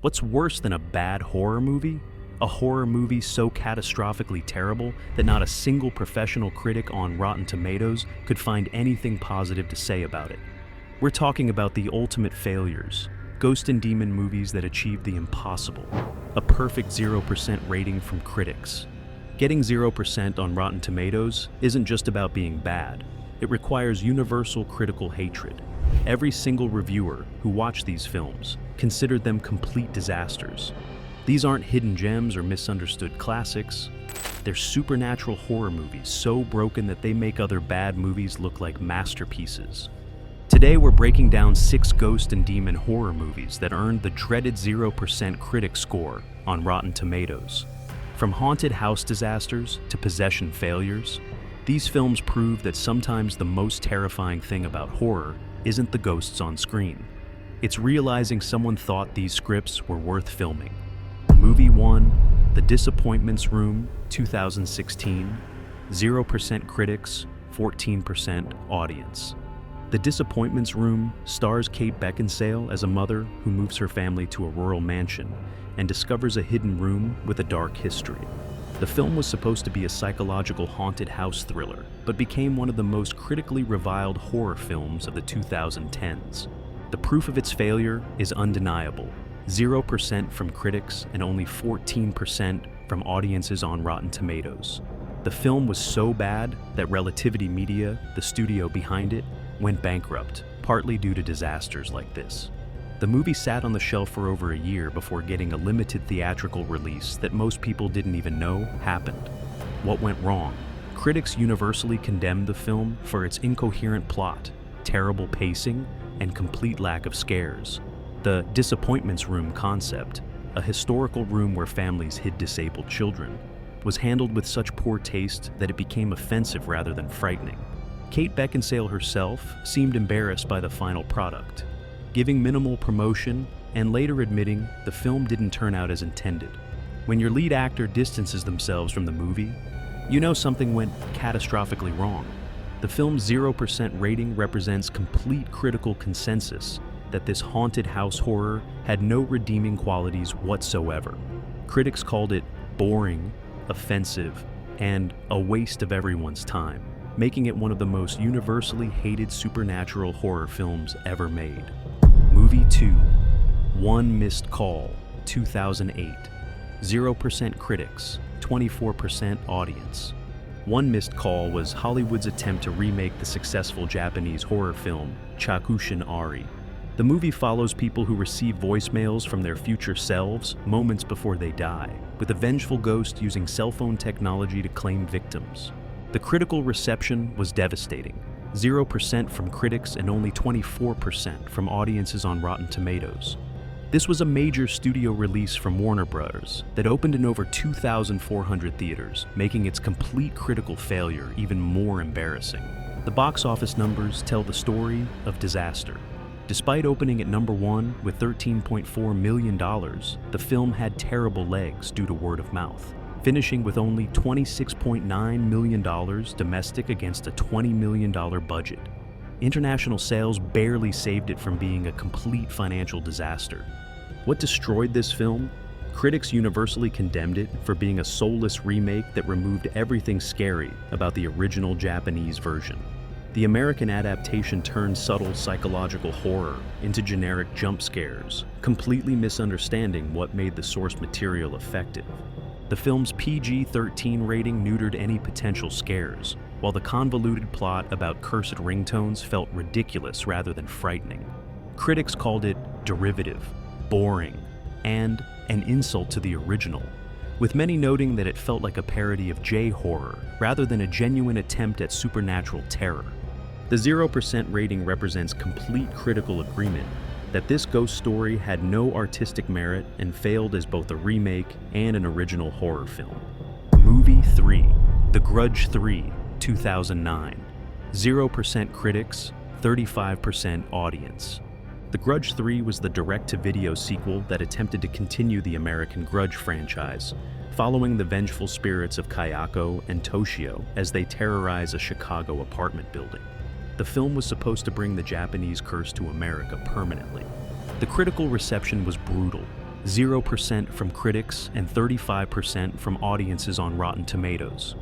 What's worse than a bad horror movie? A horror movie so catastrophically terrible that not a single professional critic on Rotten Tomatoes could find anything positive to say about it. We're talking about the ultimate failures, ghost and demon movies that achieved the impossible. A perfect 0% rating from critics. Getting 0% on Rotten Tomatoes isn't just about being bad. It requires universal critical hatred. Every single reviewer who watched these films considered them complete disasters. These aren't hidden gems or misunderstood classics. They're supernatural horror movies so broken that they make other bad movies look like masterpieces. Today we're breaking down 6 ghost and demon horror movies that earned the dreaded 0% critic score on Rotten Tomatoes. From haunted house disasters to possession failures, these films prove that sometimes the most terrifying thing about horror isn't the ghosts on screen. It's realizing someone thought these scripts were worth filming. Movie 1, The Disappointments Room, 2016, 0% critics, 14% audience. The Disappointments Room stars Kate Beckinsale as a mother who moves her family to a rural mansion and discovers a hidden room with a dark history. The film was supposed to be a psychological haunted house thriller, but became one of the most critically reviled horror films of the 2010s. The proof of its failure is undeniable. 0% from critics and only 14% from audiences on Rotten Tomatoes. The film was so bad that Relativity Media, the studio behind it, went bankrupt, partly due to disasters like this. The movie sat on the shelf for over a year before getting a limited theatrical release that most people didn't even know happened. What went wrong? Critics universally condemned the film for its incoherent plot, terrible pacing, and complete lack of scares. The Disappointments Room concept, a historical room where families hid disabled children, was handled with such poor taste that it became offensive rather than frightening. Kate Beckinsale herself seemed embarrassed by the final product, giving minimal promotion and later admitting the film didn't turn out as intended. When your lead actor distances themselves from the movie, you know something went catastrophically wrong. The film's 0% rating represents complete critical consensus that this haunted house horror had no redeeming qualities whatsoever. Critics called it boring, offensive, and a waste of everyone's time, making it one of the most universally hated supernatural horror films ever made. Movie 2, One Missed Call, 2008. 0% critics, 24% audience. One Missed Call was Hollywood's attempt to remake the successful Japanese horror film Chakushin Ari. The movie follows people who receive voicemails from their future selves moments before they die, with a vengeful ghost using cell phone technology to claim victims. The critical reception was devastating. 0% from critics and only 24% from audiences on Rotten Tomatoes. This was a major studio release from Warner Bros. That opened in over 2,400 theaters, making its complete critical failure even more embarrassing. The box office numbers tell the story of disaster. Despite opening at number 1 with $13.4 million, the film had terrible legs due to word of mouth, finishing with only $26.9 million domestic against a $20 million budget. International sales barely saved it from being a complete financial disaster. What destroyed this film? Critics universally condemned it for being a soulless remake that removed everything scary about the original Japanese version. The American adaptation turned subtle psychological horror into generic jump scares, completely misunderstanding what made the source material effective. The film's PG-13 rating neutered any potential scares, while the convoluted plot about cursed ringtones felt ridiculous rather than frightening. Critics called it derivative, boring, and an insult to the original, with many noting that it felt like a parody of J-horror rather than a genuine attempt at supernatural terror. The 0% rating represents complete critical agreement that this ghost story had no artistic merit and failed as both a remake and an original horror film. Movie 3, The Grudge 3, 2009. 0% critics, 35% audience. The Grudge 3 was the direct-to-video sequel that attempted to continue the American Grudge franchise, following the vengeful spirits of Kayako and Toshio as they terrorize a Chicago apartment building. The film was supposed to bring the Japanese curse to America permanently. The critical reception was brutal. 0% from critics and 35% from audiences on Rotten Tomatoes.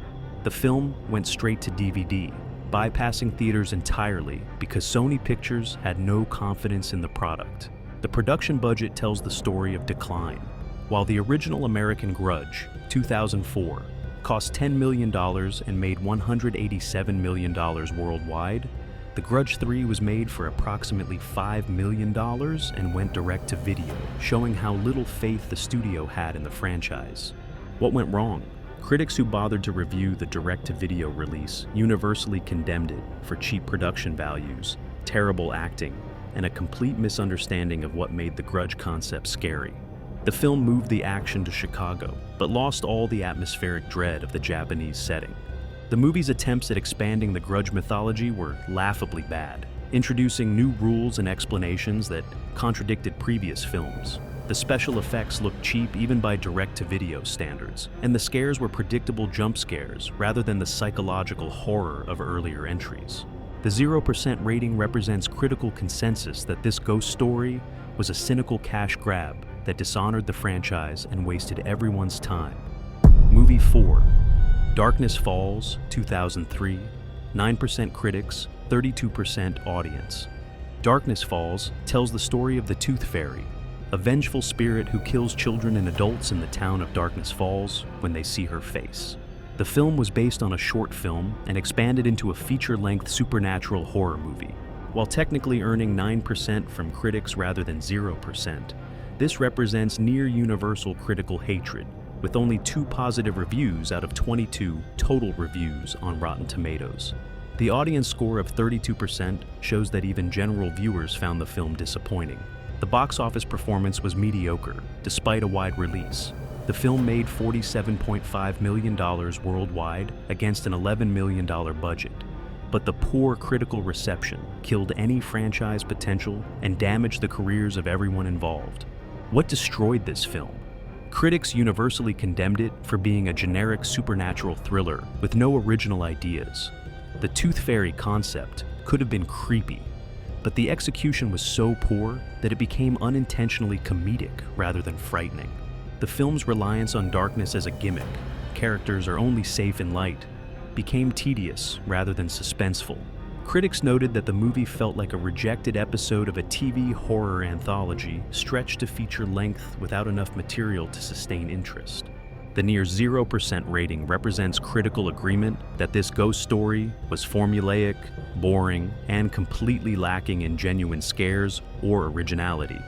The film went straight to DVD, bypassing theaters entirely because Sony Pictures had no confidence in the product. The production budget tells the story of decline. While the original American Grudge, 2004, cost $10 million and made $187 million worldwide, The Grudge 3 was made for approximately $5 million and went direct to video, showing how little faith the studio had in the franchise. What went wrong? Critics who bothered to review the direct-to-video release universally condemned it for cheap production values, terrible acting, and a complete misunderstanding of what made the Grudge concept scary. The film moved the action to Chicago, but lost all the atmospheric dread of the Japanese setting. The movie's attempts at expanding the Grudge mythology were laughably bad, introducing new rules and explanations that contradicted previous films. The special effects looked cheap even by direct-to-video standards, and the scares were predictable jump scares rather than the psychological horror of earlier entries. The 0% rating represents critical consensus that this ghost story was a cynical cash grab that dishonored the franchise and wasted everyone's time. Movie 4. Darkness Falls, 2003, 9% critics, 32% audience. Darkness Falls tells the story of the Tooth Fairy, a vengeful spirit who kills children and adults in the town of Darkness Falls when they see her face. The film was based on a short film and expanded into a feature-length supernatural horror movie. While technically earning 9% from critics rather than 0%, this represents near-universal critical hatred, with only 2 positive reviews out of 22 total reviews on Rotten Tomatoes. The audience score of 32% shows that even general viewers found the film disappointing. The box office performance was mediocre, despite a wide release. The film made $47.5 million worldwide against an $11 million budget. But the poor critical reception killed any franchise potential and damaged the careers of everyone involved. What destroyed this film? Critics universally condemned it for being a generic supernatural thriller with no original ideas. The Tooth Fairy concept could have been creepy, but the execution was so poor that it became unintentionally comedic rather than frightening. The film's reliance on darkness as a gimmick, characters are only safe in light, became tedious rather than suspenseful. Critics noted that the movie felt like a rejected episode of a TV horror anthology stretched to feature length without enough material to sustain interest. The near 0% rating represents critical agreement that this ghost story was formulaic, boring, and completely lacking in genuine scares or originality.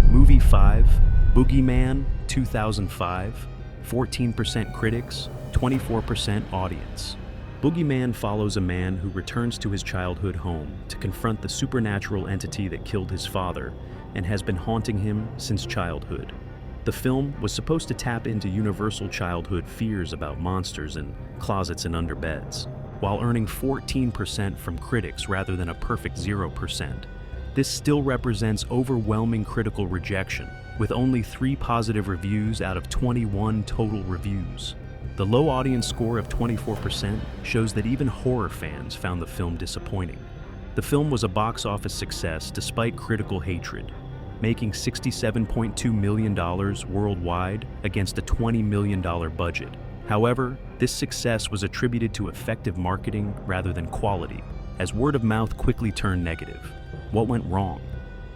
Movie 5, Boogeyman, 2005, 14% critics, 24% audience. Boogeyman follows a man who returns to his childhood home to confront the supernatural entity that killed his father and has been haunting him since childhood. The film was supposed to tap into universal childhood fears about monsters and closets and underbeds. While earning 14% from critics rather than a perfect 0%, this still represents overwhelming critical rejection, with only 3 positive reviews out of 21 total reviews. The low audience score of 24% shows that even horror fans found the film disappointing. The film was a box office success despite critical hatred, making $67.2 million worldwide against a $20 million budget. However, this success was attributed to effective marketing rather than quality, as word of mouth quickly turned negative. What went wrong?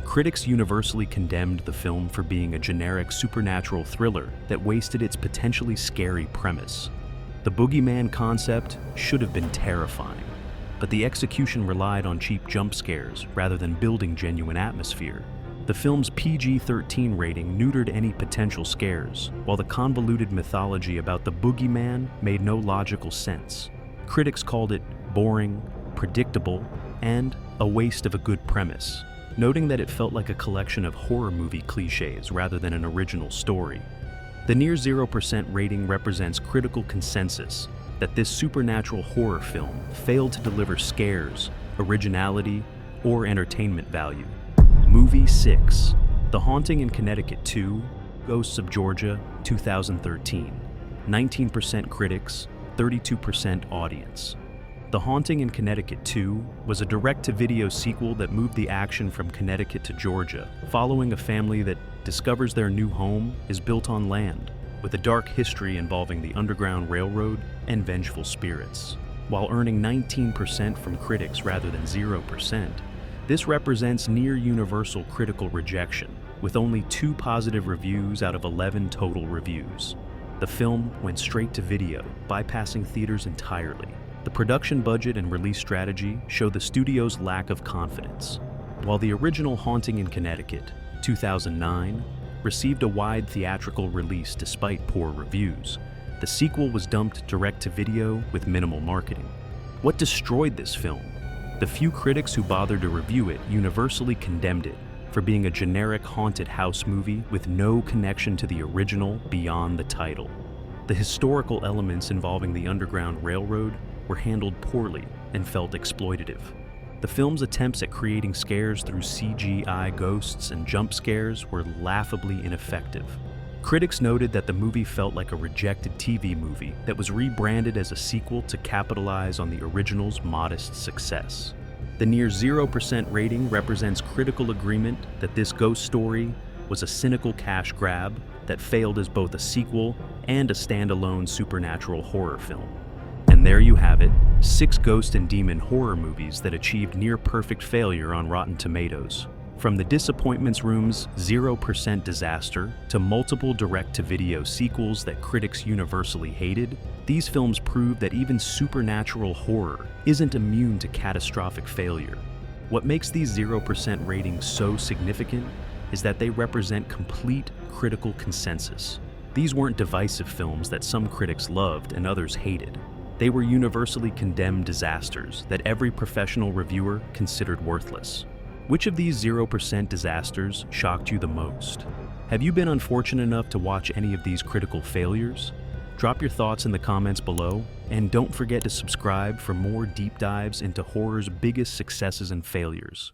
Critics universally condemned the film for being a generic supernatural thriller that wasted its potentially scary premise. The Boogeyman concept should have been terrifying, but the execution relied on cheap jump scares rather than building genuine atmosphere. The film's PG-13 rating neutered any potential scares, while the convoluted mythology about the Boogeyman made no logical sense. Critics called it boring, predictable, and a waste of a good premise, noting that it felt like a collection of horror movie cliches rather than an original story. The near 0% rating represents critical consensus that this supernatural horror film failed to deliver scares, originality, or entertainment value. Movie 6, The Haunting in Connecticut 2, Ghosts of Georgia, 2013, 19% critics, 32% audience. The Haunting in Connecticut 2 was a direct-to-video sequel that moved the action from Connecticut to Georgia, following a family that discovers their new home is built on land, with a dark history involving the Underground Railroad and vengeful spirits. While earning 19% from critics rather than 0%, this represents near universal critical rejection, with only 2 positive reviews out of 11 total reviews. The film went straight to video, bypassing theaters entirely. The production budget and release strategy show the studio's lack of confidence. While the original Haunting in Connecticut, 2009, received a wide theatrical release despite poor reviews, the sequel was dumped direct to video with minimal marketing. What destroyed this film? The few critics who bothered to review it universally condemned it for being a generic haunted house movie with no connection to the original beyond the title. The historical elements involving the Underground Railroad were handled poorly and felt exploitative. The film's attempts at creating scares through CGI ghosts and jump scares were laughably ineffective. Critics noted that the movie felt like a rejected TV movie that was rebranded as a sequel to capitalize on the original's modest success. The near 0% rating represents critical agreement that this ghost story was a cynical cash grab that failed as both a sequel and a standalone supernatural horror film. And there you have it, 6 ghost and demon horror movies that achieved near-perfect failure on Rotten Tomatoes. From the Disappointments Room's 0% disaster to multiple direct-to-video sequels that critics universally hated, these films prove that even supernatural horror isn't immune to catastrophic failure. What makes these 0% ratings so significant is that they represent complete critical consensus. These weren't divisive films that some critics loved and others hated. They were universally condemned disasters that every professional reviewer considered worthless. Which of these 0% disasters shocked you the most? Have you been unfortunate enough to watch any of these critical failures? Drop your thoughts in the comments below, and don't forget to subscribe for more deep dives into horror's biggest successes and failures.